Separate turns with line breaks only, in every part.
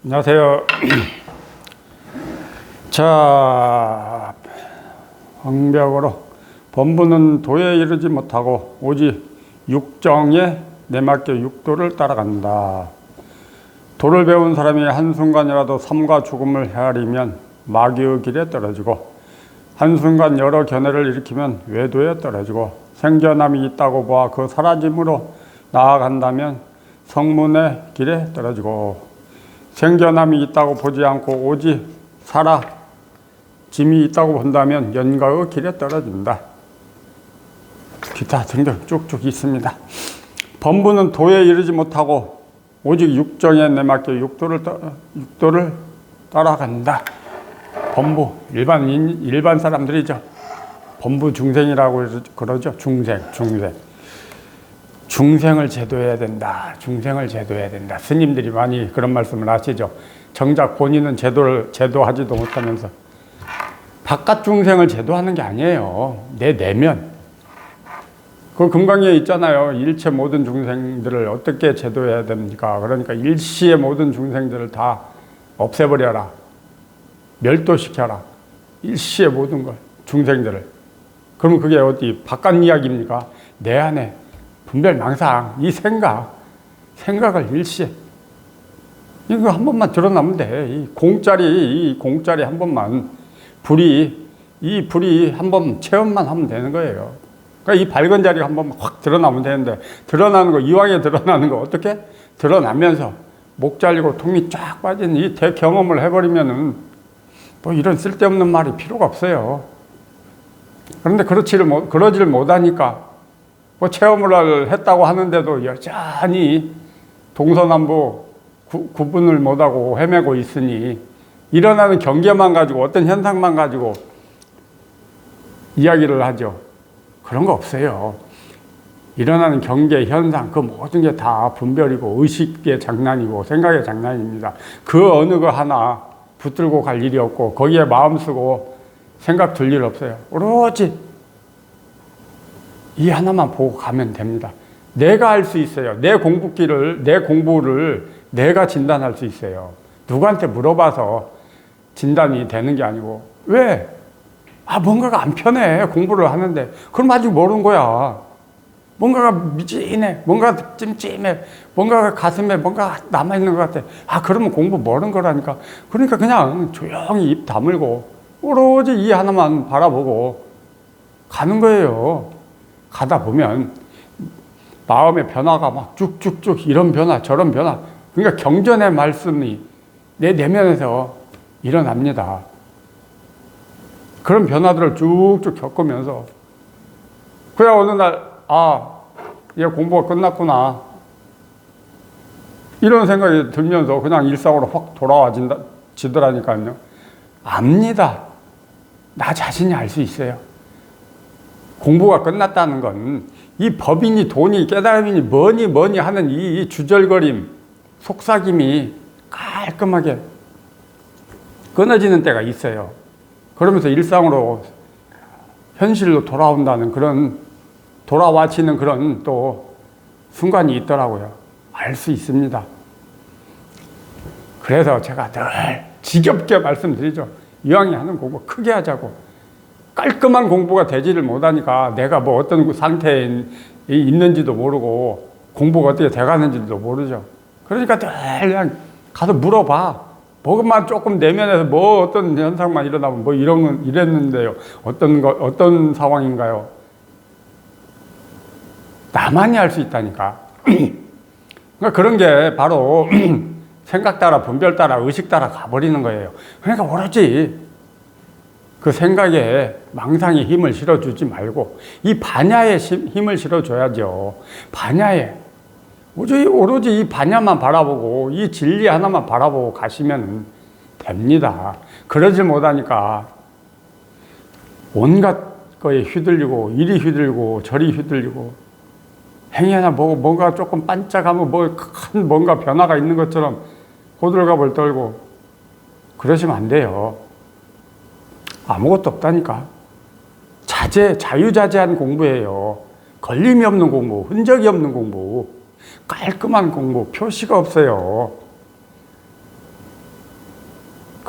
안녕하세요. 자, 방벽으로 범부는 도에 이르지 못하고 오직 육정에 내맡겨 육도를 따라간다. 도를 배운 사람이 한순간이라도 삶과 죽음을 헤아리면 마귀의 길에 떨어지고 한순간 여러 견해를 일으키면 외도에 떨어지고 생겨남이 있다고 보아 그 사라짐으로 나아간다면 성문의 길에 떨어지고 생겨남이 있다고 보지 않고 오직 사라짐이 있다고 본다면 연가의 길에 떨어진다. 기타 등등 쭉쭉 있습니다. 범부는 도에 이르지 못하고 오직 육정에 내맡겨 육도를 따라간다. 범부, 일반 사람들이죠. 범부 중생이라고 그러죠. 중생을 제도해야 된다. 중생을 제도해야 된다. 스님들이 많이 그런 말씀을 하시죠. 정작 본인은 제도하지도 못하면서 바깥 중생을 제도하는 게 아니에요. 내 내면. 그 금강에 있잖아요. 일체 모든 중생들을 어떻게 제도해야 됩니까? 그러니까 일시의 모든 중생들을 다 없애버려라. 멸도시켜라. 일시의 모든 걸, 중생들을. 그러면 그게 어디 바깥 이야기입니까? 내 안에 분별망상, 이 생각을 일시에. 이거 한 번만 드러나면 돼. 이 공짜리 한 번만, 이 불이 한 번 체험만 하면 되는 거예요. 그러니까 이 밝은 자리가 한 번만 확 드러나면 되는데, 드러나는 거, 이왕에 드러나는 거 어떻게? 드러나면서 목 잘리고 통이 쫙 빠진 이 대경험을 해버리면은 뭐 이런 쓸데없는 말이 필요가 없어요. 그런데 그러지를 못하니까 뭐 체험을 했다고 하는데도 여전히 동서남북 구분을 못하고 헤매고 있으니 일어나는 경계만 가지고 어떤 현상만 가지고 이야기를 하죠. 그런 거 없어요. 일어나는 경계, 현상, 그 모든 게 다 분별이고 의식의 장난이고 생각의 장난입니다. 그 어느 거 하나 붙들고 갈 일이 없고 거기에 마음 쓰고 생각 들 일 없어요. 오로지 이 하나만 보고 가면 됩니다. 내가 알 수 있어요. 내 공부를 내가 진단할 수 있어요. 누구한테 물어봐서 진단이 되는 게 아니고, 왜? 뭔가가 안 편해. 공부를 하는데. 그럼 아직 모르는 거야. 뭔가가 미진해. 뭔가 찜찜해. 뭔가가 가슴에 뭔가 남아있는 것 같아. 그러면 공부 모르는 거라니까. 그러니까 그냥 조용히 입 다물고, 오로지 이 하나만 바라보고 가는 거예요. 가다 보면 마음의 변화가 막 쭉쭉쭉 이런 변화 저런 변화, 그러니까 경전의 말씀이 내 내면에서 일어납니다. 그런 변화들을 쭉쭉 겪으면서 그냥 어느 날 얘 공부가 끝났구나 이런 생각이 들면서 그냥 일상으로 확 돌아와지더라니까요. 압니다. 나 자신이 알 수 있어요. 공부가 끝났다는 건 이 법이니 돈이 깨달음이니 뭐니 하는 이 주절거림, 속삭임이 깔끔하게 끊어지는 때가 있어요. 그러면서 일상으로 현실로 돌아온다는 그런 돌아와치는 그런 또 순간이 있더라고요. 알 수 있습니다. 그래서 제가 늘 지겹게 말씀드리죠. 이왕에 하는 공부 크게 하자고. 깔끔한 공부가 되지를 못하니까 내가 뭐 어떤 상태에 있는지도 모르고 공부가 어떻게 돼가는지도 모르죠. 그러니까 늘 그냥 가서 물어봐. 뭐만 조금 내면에서 뭐 어떤 현상만 일어나면 뭐 이랬는데요. 어떤 상황인가요? 나만이 알 수 있다니까. 그러니까 그런 게 바로 생각 따라 분별 따라 의식 따라 가버리는 거예요. 그러니까 오로지 그 생각에 망상에 힘을 실어주지 말고 이 반야에 힘을 실어줘야죠. 반야에 오로지 이 반야만 바라보고 이 진리 하나만 바라보고 가시면 됩니다. 그러질 못하니까 온갖 거에 휘둘리고 이리 휘둘리고 저리 휘둘리고 행위 하나 뭔가 조금 반짝하면 큰 뭔가 변화가 있는 것처럼 호들갑을 떨고 그러시면 안 돼요. 아무것도 없다니까. 자유자재한 공부예요. 걸림이 없는 공부, 흔적이 없는 공부, 깔끔한 공부, 표시가 없어요.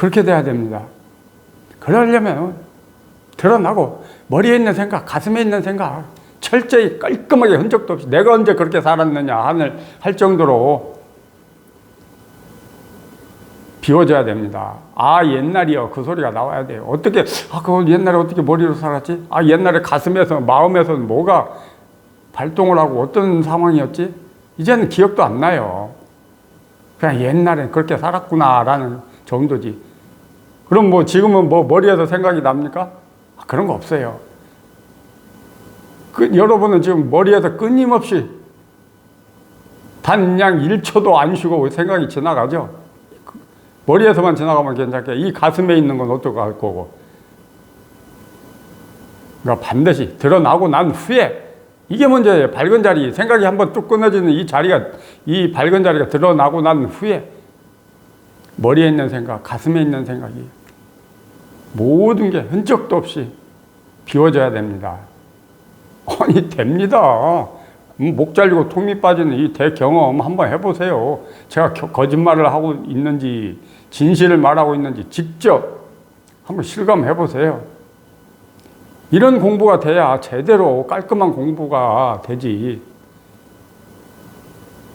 그렇게 돼야 됩니다. 그러려면 드러나고 머리에 있는 생각, 가슴에 있는 생각 철저히 깔끔하게 흔적도 없이 내가 언제 그렇게 살았느냐 할 정도로 비워져야 됩니다. 아, 옛날이요. 그 소리가 나와야 돼요. 어떻게, 그 옛날에 어떻게 머리로 살았지? 아, 옛날에 가슴에서, 마음에서는 뭐가 발동을 하고 어떤 상황이었지? 이제는 기억도 안 나요. 그냥 옛날엔 그렇게 살았구나라는 정도지. 그럼 뭐 지금은 뭐 머리에서 생각이 납니까? 그런 거 없어요. 여러분은 지금 머리에서 끊임없이 단양 1초도 안 쉬고 생각이 지나가죠? 머리에서만 지나가면 괜찮게 이 가슴에 있는 건 어떻게 할 거고. 그러니까 반드시 드러나고 난 후에 이게 문제예요. 밝은 자리, 생각이 한번 뚝 끊어지는 이 밝은 자리가 드러나고 난 후에 머리에 있는 생각, 가슴에 있는 생각이 모든 게 흔적도 없이 비워져야 됩니다. 아니, 됩니다. 목 잘리고 톱니 빠지는 이 대경험 한번 해보세요. 제가 거짓말을 하고 있는지 진실을 말하고 있는지 직접 한번 실감해보세요. 이런 공부가 돼야 제대로 깔끔한 공부가 되지.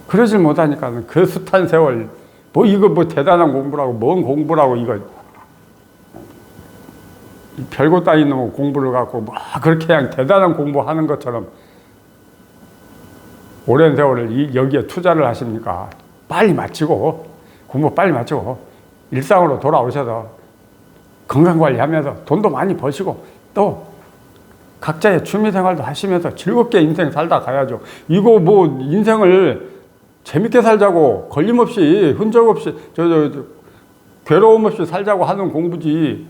그러질 못하니까 그 숱한 세월 이거 대단한 공부라고 뭔 공부라고 이거 별거 따위는 공부를 갖고 그렇게 그냥 대단한 공부하는 것처럼 오랜 세월을 여기에 투자를 하십니까? 빨리 마치고 공부 빨리 마치고 일상으로 돌아오셔서 건강관리하면서 돈도 많이 버시고 또 각자의 취미생활도 하시면서 즐겁게 인생 살다 가야죠. 이거 인생을 재밌게 살자고 걸림없이 흔적 없이 괴로움 없이 살자고 하는 공부지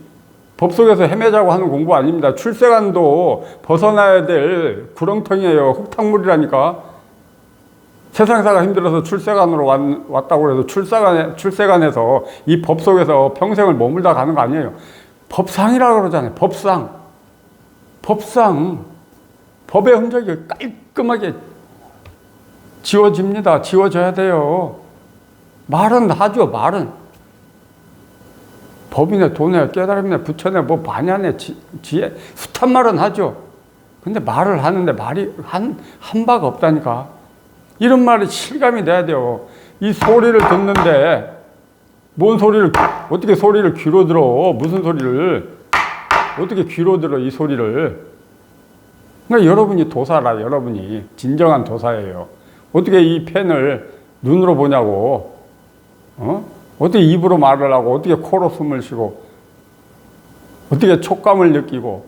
법 속에서 헤매자고 하는 공부 아닙니다. 출세관도 벗어나야 될 구렁텅이에요. 흙탕물이라니까. 세상 사가 힘들어서 출세관으로 왔다고 해서 출세관에서 이 법 속에서 평생을 머물다 가는 거 아니에요. 법상이라고 그러잖아요. 법상. 법의 흔적이 깔끔하게 지워집니다. 지워져야 돼요. 말은 하죠, 말은. 법이네, 돈에, 깨달음이네, 부처네, 반야네, 지혜, 숱한 말은 하죠. 근데 말을 하는데 말이 한 바가 없다니까. 이런 말이 실감이 돼야 돼요. 이 소리를 듣는데, 어떻게 소리를 귀로 들어? 무슨 소리를? 어떻게 귀로 들어, 이 소리를? 그러니까 여러분이 도사라, 여러분이. 진정한 도사예요. 어떻게 이 펜을 눈으로 보냐고, 어떻게 입으로 말을 하고, 어떻게 코로 숨을 쉬고, 어떻게 촉감을 느끼고,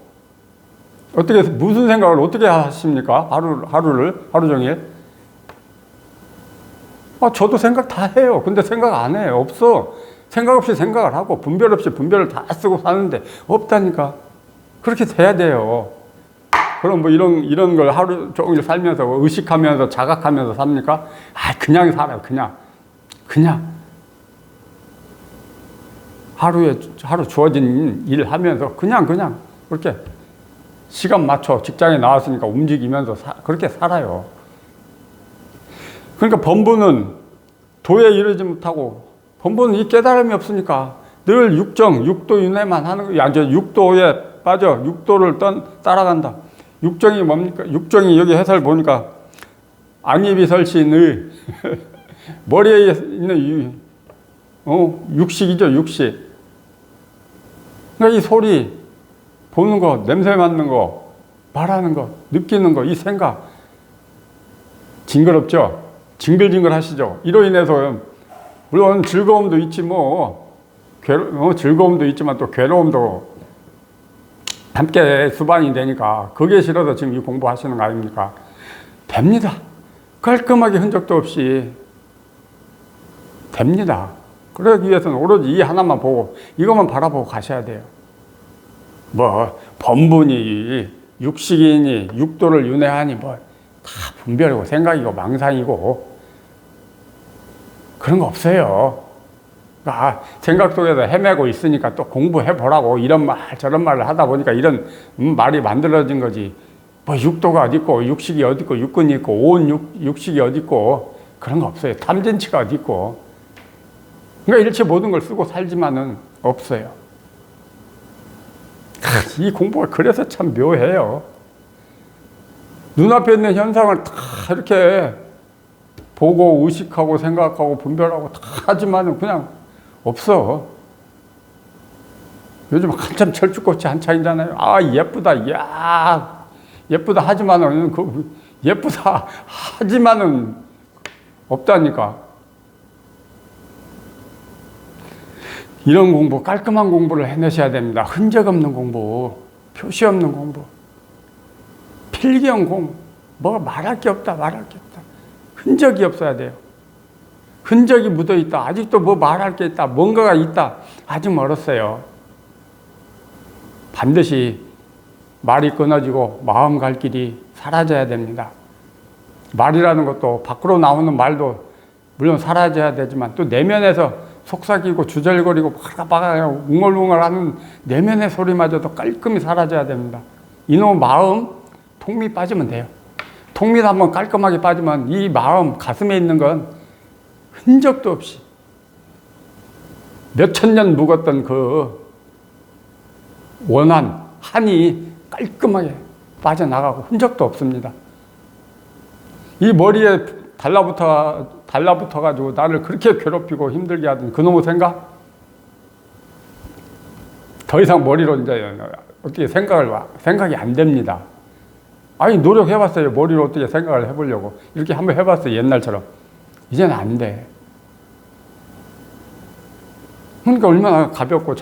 무슨 생각을 어떻게 하십니까? 하루 종일? 저도 생각 다 해요. 근데 생각 안 해요. 없어. 생각 없이 생각을 하고, 분별 없이 분별을 다 쓰고 사는데, 없다니까. 그렇게 돼야 돼요. 그럼 이런 걸 하루 종일 살면서, 의식하면서, 자각하면서 삽니까? 그냥 살아요. 그냥. 하루 주어진 일 하면서, 그냥, 그렇게 시간 맞춰 직장에 나왔으니까 움직이면서 그렇게 살아요. 그러니까 범부는 도에 이르지 못하고, 범부는 이 깨달음이 없으니까 늘 육도 윤회만 하는 거예요. 육도에 빠져, 육도를 따라간다. 육정이 뭡니까? 육정이 여기 해설 보니까 안입이 설신의 머리에 있는 육식이죠, 육식. 그러니까 이 소리, 보는 거, 냄새 맡는 거, 말하는 거, 느끼는 거, 이 생각. 징그럽죠? 징글징글 하시죠? 이로 인해서, 물론 즐거움도 있지, 즐거움도 있지만 또 괴로움도 함께 수반이 되니까, 그게 싫어서 지금 이 공부하시는 거 아닙니까? 됩니다. 깔끔하게 흔적도 없이 됩니다. 그러기 위해서는 오로지 이 하나만 보고, 이것만 바라보고 가셔야 돼요. 범분이, 육식이니, 육도를 윤회하니, 다 분별이고, 생각이고, 망상이고, 그런 거 없어요. 그러니까 생각 속에서 헤매고 있으니까 또 공부해보라고 이런 말, 저런 말을 하다 보니까 이런 말이 만들어진 거지. 육도가 어디 있고, 육식이 어디 있고, 육근이 있고, 온 육식이 어디 있고, 그런 거 없어요. 탐진치가 어디 있고. 그러니까 일체 모든 걸 쓰고 살지만은 없어요. 이 공부가 그래서 참 묘해요. 눈앞에 있는 현상을 다 이렇게 보고 의식하고 생각하고 분별하고 다 하지만 그냥 없어. 요즘 한참 철쭉꽃이 한창이잖아요. 아, 예쁘다. 야, 예쁘다 하지만은 예쁘다 하지만은 없다니까. 이런 공부, 깔끔한 공부를 해내셔야 됩니다. 흔적 없는 공부, 표시 없는 공부, 필기형 공부. 뭐가 말할 게 없다, 말할 게 없다. 흔적이 없어야 돼요. 흔적이 묻어 있다. 아직도 뭐 말할 게 있다. 뭔가가 있다. 아직 멀었어요. 반드시 말이 끊어지고 마음 갈 길이 사라져야 됩니다. 말이라는 것도 밖으로 나오는 말도 물론 사라져야 되지만 또 내면에서 속삭이고 주절거리고 바가바가 웅얼웅얼하는 내면의 소리마저도 깔끔히 사라져야 됩니다. 이놈 마음 통미 빠지면 돼요. 통미도 한번 깔끔하게 빠지면 이 마음 가슴에 있는 건 흔적도 없이 몇천 년 묵었던 그 원한, 한이 깔끔하게 빠져나가고 흔적도 없습니다. 이 머리에 달라붙어 가지고 나를 그렇게 괴롭히고 힘들게 하던 그놈의 생각, 더 이상 머리로 이제 어떻게 생각이 안 됩니다. 아니, 노력해봤어요. 머리로 어떻게 생각을 해보려고. 이렇게 한번 해봤어요. 옛날처럼. 이제는 안 돼. 그러니까 얼마나 가볍고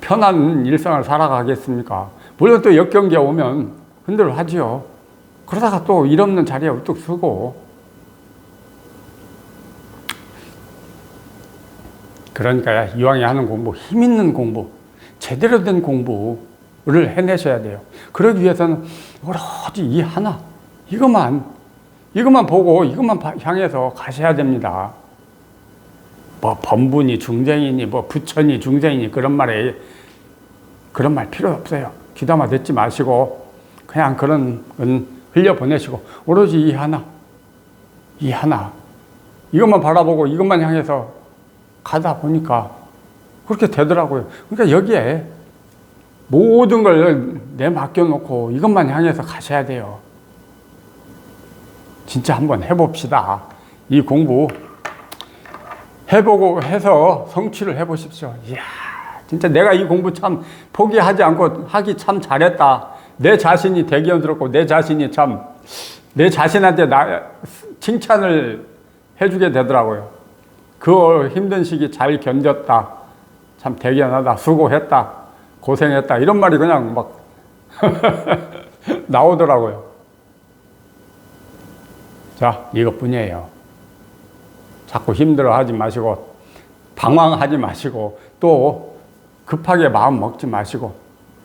편한 일상을 살아가겠습니까? 물론 또 역경기가 오면 흔들어 하지요. 그러다가 또 일 없는 자리에 우뚝 서고. 그러니까 이왕에 하는 공부, 힘 있는 공부, 제대로 된 공부를 해내셔야 돼요. 그러기 위해서는 오로지 이 하나, 이것만 보고 이것만 향해서 가셔야 됩니다. 뭐 범분이 중생이니 뭐 부처니 중생이니 그런 말 필요 없어요. 귀담아 듣지 마시고 그냥 그런 흘려보내시고 오로지 이 하나 이것만 바라보고 이것만 향해서 가다 보니까 그렇게 되더라고요. 그러니까 여기에 모든 걸 내맡겨놓고 이것만 향해서 가셔야 돼요. 진짜 한번 해봅시다. 이 공부 해보고 해서 성취를 해보십시오. 이야, 진짜 내가 이 공부 참 포기하지 않고 하기 참 잘했다. 내 자신이 대견스럽고 내 자신한테 칭찬을 해주게 되더라고요. 그 힘든 시기 잘 견뎠다. 참 대견하다. 수고했다. 고생했다. 이런 말이 그냥 막 나오더라고요. 자, 이것뿐이에요. 자꾸 힘들어하지 마시고 방황하지 마시고 또 급하게 마음 먹지 마시고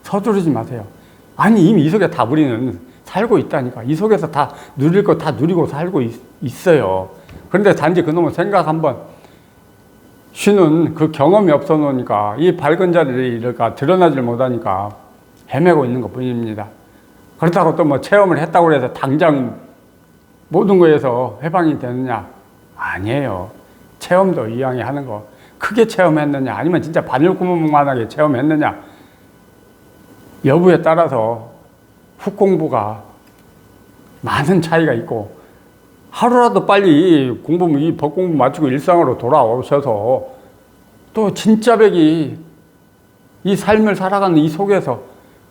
서두르지 마세요. 아니, 이미 이 속에 다 우리는 살고 있다니까. 이 속에서 다 누릴 거 다 누리고 살고 있어요. 그런데 단지 그놈의 생각 한번 쉬는 그 경험이 없어 놓으니까 이 밝은 자리를 드러나질 못하니까 헤매고 있는 것 뿐입니다. 그렇다고 또 뭐 체험을 했다고 해서 당장 모든 거에서 해방이 되느냐? 아니에요. 체험도 이왕에 하는 거 크게 체험했느냐 아니면 진짜 바늘구멍만하게 체험했느냐 여부에 따라서 훅 공부가 많은 차이가 있고 하루라도 빨리 이 법공부 마치고 일상으로 돌아오셔서 또 진짜 백이 이 삶을 살아가는 이 속에서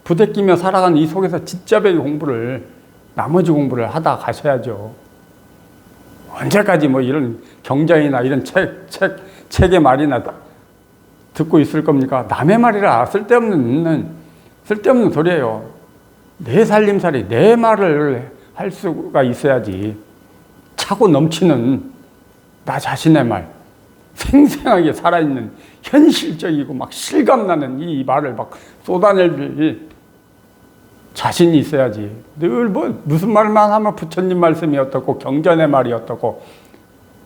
부대끼며 살아가는 이 속에서 진짜 백이 나머지 공부를 하다 가셔야죠. 언제까지 뭐 이런 경전이나 이런 책의 말이나 듣고 있을 겁니까? 남의 말이라 쓸데없는 소리예요. 내 살림살이 내 말을 할 수가 있어야지. 차고 넘치는 나 자신의 말, 생생하게 살아있는 현실적이고 막 실감나는 이 말을 막 쏟아낼 자신이 있어야지. 늘 무슨 말만 하면 부처님 말씀이 어떻고 경전의 말이 어떻고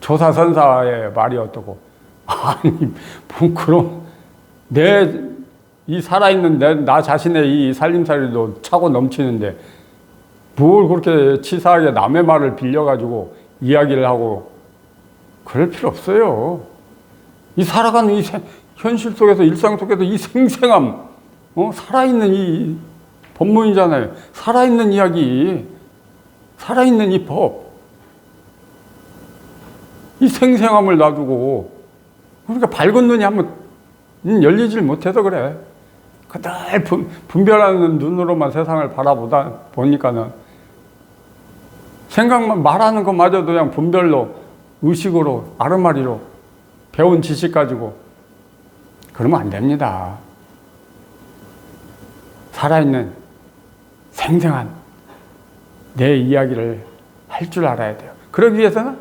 조사선사의 말이 어떻고 아니 뭐 그런 이 살아있는 나 자신의 이 살림살이도 차고 넘치는데 뭘 그렇게 치사하게 남의 말을 빌려가지고 이야기를 하고 그럴 필요 없어요. 이 살아가는 현실 속에서, 일상 속에서 이 생생함, 살아있는 이 법문이잖아요. 살아있는 이야기, 살아있는 이 법. 이 생생함을 놔두고, 그러니까 밝은 눈이 한번 열리질 못해서 그래. 그날 분별하는 눈으로만 세상을 보니까는 생각만, 말하는 것마저도 그냥 분별로, 의식으로, 아르마리로 배운 지식 가지고 그러면 안 됩니다. 살아있는 생생한 내 이야기를 할 줄 알아야 돼요. 그러기 위해서는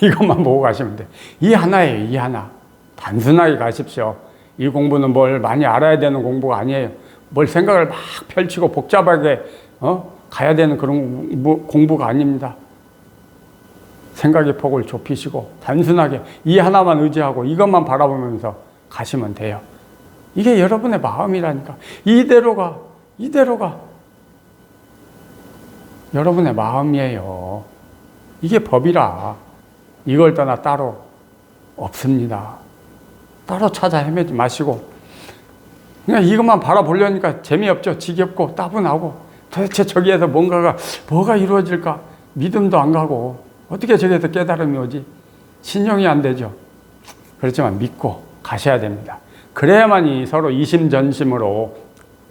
이것만 보고 가시면 돼요. 이 하나예요, 이 하나. 단순하게 가십시오. 이 공부는 뭘 많이 알아야 되는 공부가 아니에요. 뭘 생각을 막 펼치고 복잡하게 가야 되는 그런 공부가 아닙니다. 생각의 폭을 좁히시고 단순하게 이 하나만 의지하고 이것만 바라보면서 가시면 돼요. 이게 여러분의 마음이라니까. 이대로가 여러분의 마음이에요. 이게 법이라. 이걸 떠나 따로 없습니다. 따로 찾아 헤매지 마시고 그냥 이것만 바라보려니까 재미없죠. 지겹고 따분하고 도대체 저기에서 뭐가 이루어질까? 믿음도 안 가고 어떻게 저기에서 깨달음이 오지? 신용이 안 되죠. 그렇지만 믿고 가셔야 됩니다. 그래야만이 서로 이심전심으로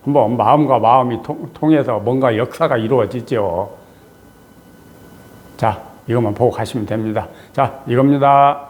한번 마음과 마음이 통해서 뭔가 역사가 이루어지죠. 자, 이것만 보고 가시면 됩니다. 자, 이겁니다.